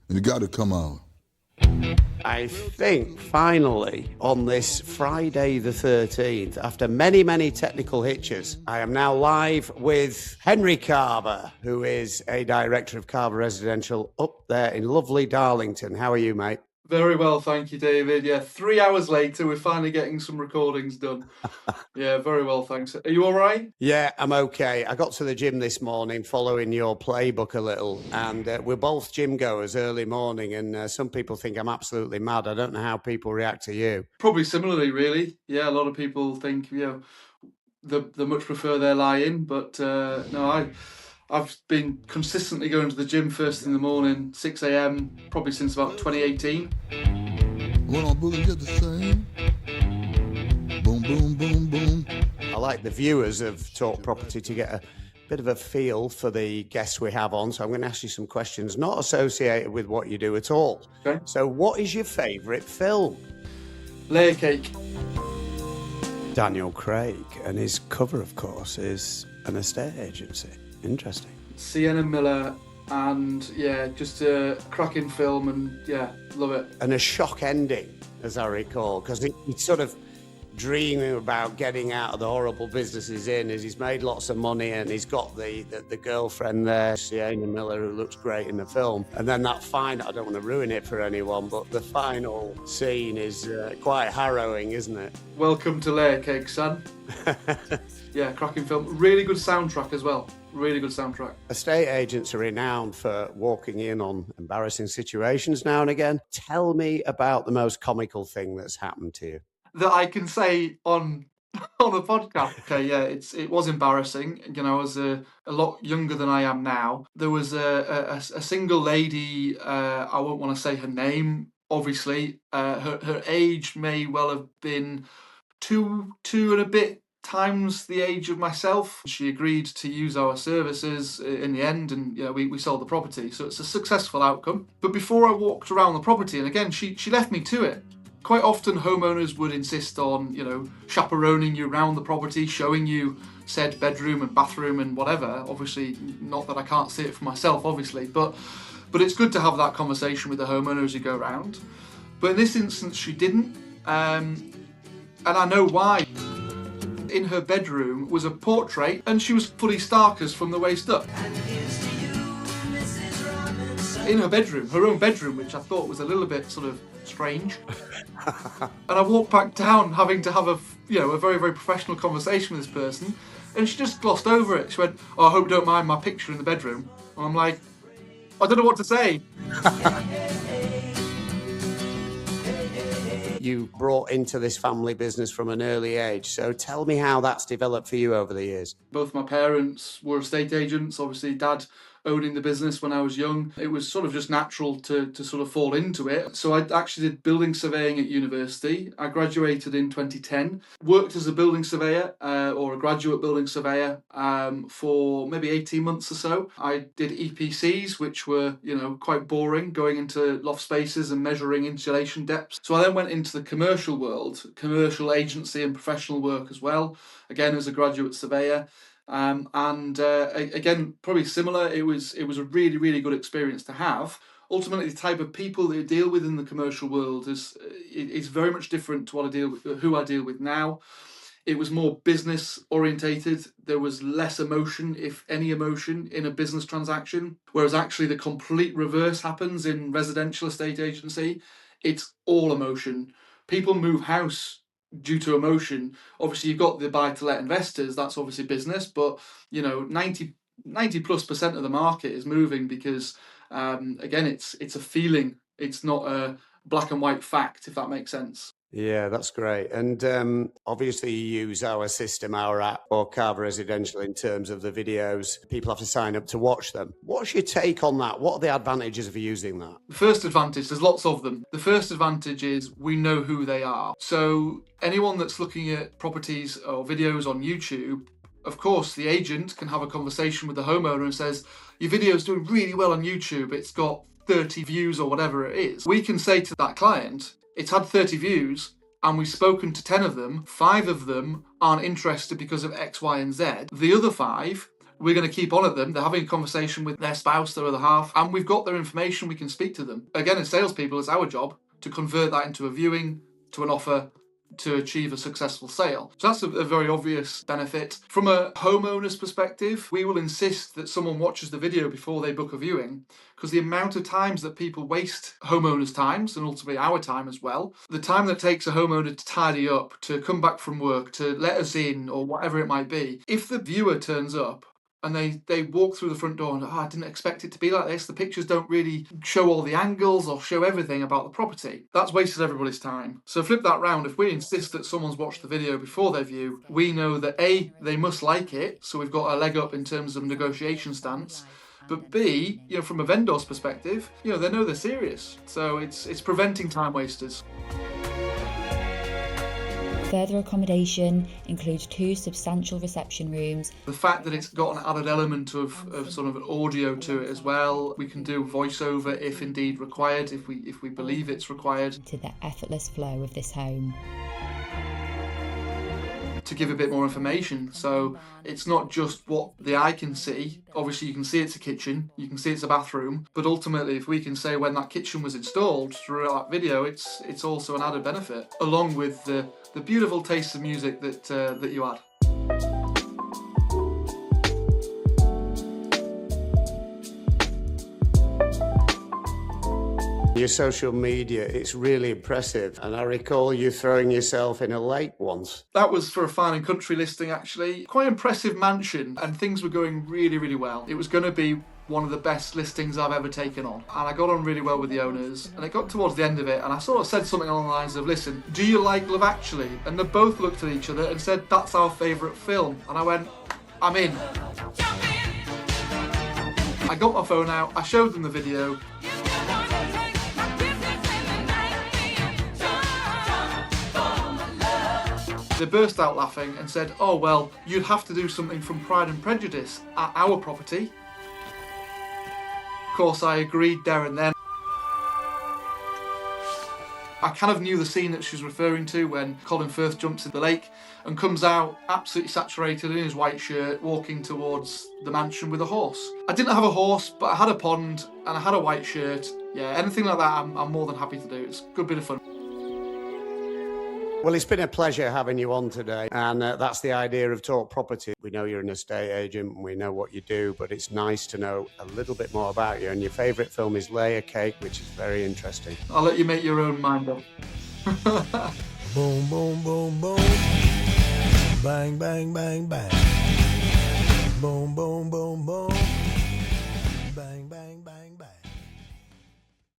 and it got to come out. I think finally on this Friday the 13th, after many, many technical hitches, I am now live with Henry Carver, who is a director of Carver Residential up there in lovely Darlington. How are you, mate? Very well, thank you, David. Yeah, 3 hours later, we're finally getting some recordings done. Yeah, very well, thanks. Are you all right? Yeah, I'm okay. I got to the gym this morning following your playbook a little, and we're both gym goers early morning, and some people think I'm absolutely mad. I don't know how people react to you. Probably similarly, really. Yeah, a lot of people think, they much prefer their lie-in, but no, I've been consistently going to the gym first in the morning, 6 a.m, probably since about 2018. When our bullets get the same, boom, boom, boom, boom. I like the viewers of Talk Property to get a bit of a feel for the guests we have on, so I'm going to ask you some questions not associated with what you do at all. Okay. So what is your favourite film? Layer Cake. Daniel Craig, and his cover, of course, is an estate agency. Interesting. Sienna Miller, and yeah, just a cracking film, and yeah, love it. And a shock ending, as I recall, because he's sort of dreaming about getting out of the horrible business he's in, as he's made lots of money and he's got the girlfriend there, Sienna Miller, who looks great in the film. And then that final, I don't want to ruin it for anyone, but the final scene is quite harrowing, isn't it? Welcome to Layer Cake, son. Yeah, cracking film. Really good soundtrack as well. Really good soundtrack. Estate agents are renowned for walking in on embarrassing situations now and again. Tell me about the most comical thing that's happened to you. That I can say on a podcast. Okay, yeah, it was embarrassing. You know, I was a lot younger than I am now. There was a single lady. I won't want to say her name. Obviously, her age may well have been two and a bit times the age of myself. She agreed to use our services in the end, and we sold the property. So it's a successful outcome. But before I walked around the property, and again, she left me to it. Quite often homeowners would insist on, chaperoning you around the property, showing you said bedroom and bathroom and whatever. Obviously, not that I can't see it for myself, obviously, but it's good to have that conversation with the homeowner as you go around. But in this instance, she didn't, and I know why. In her bedroom was a portrait, and she was fully starkers from the waist up. In her bedroom, her own bedroom, which I thought was a little bit sort of strange. And I walked back down having to have a very, very professional conversation with this person, and she just glossed over it. She went, "Oh, I hope you don't mind my picture in the bedroom." And I'm like, I don't know what to say. You brought into this family business from an early age, so tell me how that's developed for you over the years. Both my parents were estate agents. Obviously, Dad owning the business when I was young. It was sort of just natural to sort of fall into it. So I actually did building surveying at university. I graduated in 2010, worked as a building surveyor or a graduate building surveyor for maybe 18 months or so. I did EPCs, which were, quite boring, going into loft spaces and measuring insulation depths. So I then went into the commercial world, commercial agency and professional work as well, again as a graduate surveyor. Again, probably similar. It was a really, really good experience to have. Ultimately, the type of people that you deal with in the commercial world is very much different to who I deal with now. It was more business orientated. There was less emotion, if any emotion, in a business transaction. Whereas actually the complete reverse happens in residential estate agency. It's all emotion. People move house due to emotion. Obviously, you've got the buy-to-let investors. That's obviously business, but 90+% of the market is moving because, again, it's a feeling. It's not a black and white fact, if that makes sense. Yeah, that's great. And obviously you use our system, our app, or Carver Residential in terms of the videos. People have to sign up to watch them. What's your take on that? What are the advantages of using that? The first advantage, there's lots of them. The first advantage is we know who they are. So anyone that's looking at properties or videos on YouTube, of course, the agent can have a conversation with the homeowner and says, your video's doing really well on YouTube. It's got 30 views or whatever it is. We can say to that client, it's had 30 views and we've spoken to 10 of them. 5 of them aren't interested because of X, Y, and Z. The other 5 we're going to keep on at them. They're having a conversation with their spouse, their other half, and we've got their information. We can speak to them. Again, as salespeople, it's our job to convert that into a viewing, to an offer, to achieve a successful sale. So that's a very obvious benefit. From a homeowner's perspective, we will insist that someone watches the video before they book a viewing, because the amount of times that people waste homeowners' times, and ultimately our time as well, the time that takes a homeowner to tidy up, to come back from work, to let us in, or whatever it might be, if the viewer turns up and they walk through the front door and, I didn't expect it to be like this. The pictures don't really show all the angles or show everything about the property. That's wasted everybody's time. So flip that round. If we insist that someone's watched the video before they view, we know that A, they must like it, so we've got a leg up in terms of negotiation stance. But B, from a vendor's perspective, they know they're serious. So it's preventing time wasters. Further accommodation includes 2 substantial reception rooms. The fact that it's got an added element of sort of audio to it as well. We can do voiceover if indeed required, if we believe it's required. To the effortless flow of this home. To give a bit more information, so it's not just what the eye can see. Obviously you can see it's a kitchen, you can see it's a bathroom, but ultimately if we can say when that kitchen was installed through that video, it's also an added benefit, along with the beautiful taste of music that you add. Your social media, it's really impressive. And I recall you throwing yourself in a lake once. That was for a fine and country listing, actually. Quite impressive mansion, and things were going really, really well. It was going to be one of the best listings I've ever taken on. And I got on really well with the owners. And it got towards the end of it, and I sort of said something along the lines of, listen, do you like Love Actually? And they both looked at each other and said, that's our favourite film. And I went, I'm in. I got my phone out, I showed them the video. They burst out laughing and said, oh well, you'd have to do something from Pride and Prejudice at our property. Of course I agreed there and then. I kind of knew the scene that she was referring to when Colin Firth jumps in the lake and comes out absolutely saturated in his white shirt, walking towards the mansion with a horse. I didn't have a horse, but I had a pond and I had a white shirt. Yeah, anything like that I'm more than happy to do. It's a good bit of fun. Well, it's been a pleasure having you on today, and that's the idea of Talk Property. We know you're an estate agent and we know what you do, but it's nice to know a little bit more about you. And your favourite film is Layer Cake, which is very interesting. I'll let you make your own mind up. Boom, boom, boom, boom. Bang, bang, bang, bang. Boom, boom, boom, boom. Bang, bang, bang, bang.